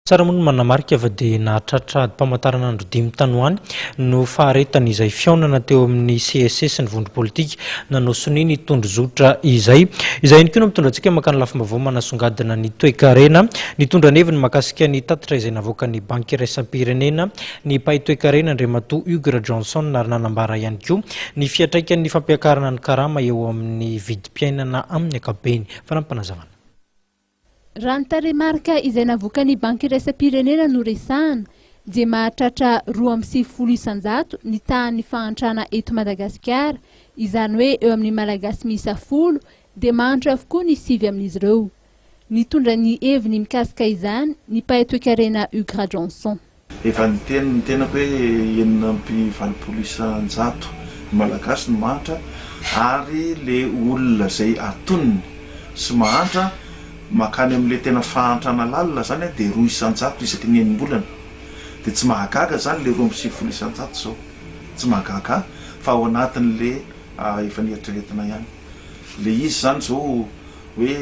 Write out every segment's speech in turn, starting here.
Saramono manamarika fa dia nahatratrady mpamantarana andro 5 tanoany no faharetany izay fiaonana teo amin'ny CSS ny vondro politika nanao soni Nitondra zotra izay ihany koa mitondra antsika makany lafim-baovao manasongadina ny toe-karena nitondra ny heviny mikasika ny tatitra izay navoakan'ny Banky Iraisam-pirenena ny mpahay toe-karena Hugues Rajaonson ary nanambara ihany koa ny fiantraikan'ny fampiakarana ny karama eo amin'ny vidim-piainanana amin'ny ankapobeny fanampanazavana. Raha ny taremarika izay navoakan'ny Banky Iraisam-pirenena no resahana dia mahatratra 2.7 ny tahan'ny fahantrana eto Madagasikara, izany hoe eo amin'ny malagasy miisa 10 dia mahantra avokoa ny 9 amin'izy ireo. Nitondra ny heviny mikasika izany ny mpahay toe-karena Hugues Rajaonson. Efa ny tenako hoe 7.9 malagasy no mahantra ary le olona izay atonony sy mahantra makany amin'le tena fahantrana lalina zany dia 200 isaky ny enim-bolana dia tsy mahagaga zany le 2.7 zao tsy mahagaga fa ao anatin'le efa nieritreretina ihany le izy zany zao hoe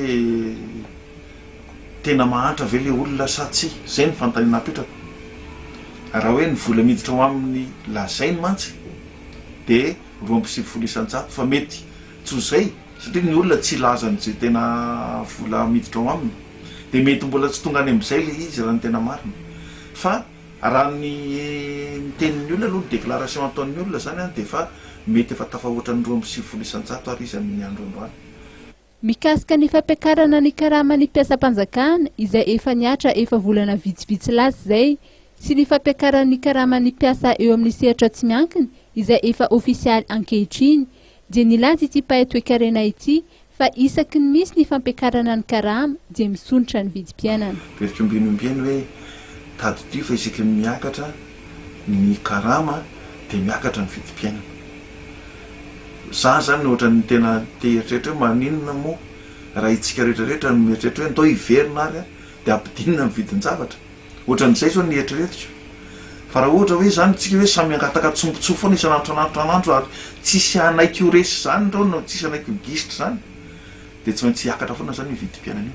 tena mahantra ve le olona sa tsy zay ny fanontaniana apetraka raha hoe ny vola miditra ao amin'ny lazainy mantsy dia 2.7 fa mety tsy zay satria ny olona tsy lazany zay tena vola miditra ao aminy dia mety mbola tsy tonga any amin'izay le izy raha ny tena marina fa raha ny tenin'ny olona aloha ny déclaration ataon'ny olona zany dia fa mety efa tafahoatra ny 2.7 ary izy amin'ny andro androany. Mikasika ny fampiakarana ny karama ny mpiasam-panjakana izay efa niatra efa volana vitsivitsy lasy izay sy ny fampiakarana ny karama ny mpiasa eo amin'ny sehatra tsy miankiny izay efa ofisialy ankehitriny dia nilaza ity mpahay toe-karena ity fa isaky ny misy ny fampiakarana ny karama dia misonitra ny vidim-piainana. Verikombinombieny hoe tadidio fa isaky ny miakatra ny karama dia miakatra ny vidim-piainana. Za zany ohatra ny tena te-eritreritra hoe maninona moa raha itsika rehetrarehetra no mieritreritra hoe ndao hiverina ary dia ampidinina ny vidin-javatra ohatran'izay zao ny eritreretiko. Fa raha ohatra hoe zany tsika hoe samy angataka tsombotsofo foana isan'andro ary tsisy anaiky ho resy zany reo no tsisy anaiky ho gisitra zany dia tsy maintsy hiakatra foana zany ny vidim-piainana io.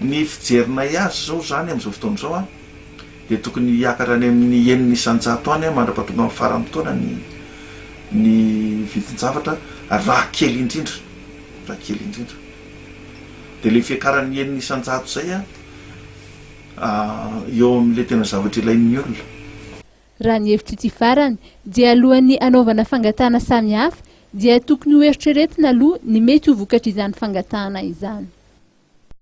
Ny fijerinay azy zao zany amin'izao fotoana izao dia tokony hiakatra any amin'ny 900 any mandra-pahatonga amin'ny faram-potoana ny vidin-javatra raha kely indrindra dia le fiakaran'ny 900 zay eo amin'le tena zavatra ilain'ny olona. Raha ny hevitra ity farany dia alohan'ny anaovana fangatahana samihafa dia tokony ho eritreretina aloha ny mety ho vokatra izany fangatahana izany.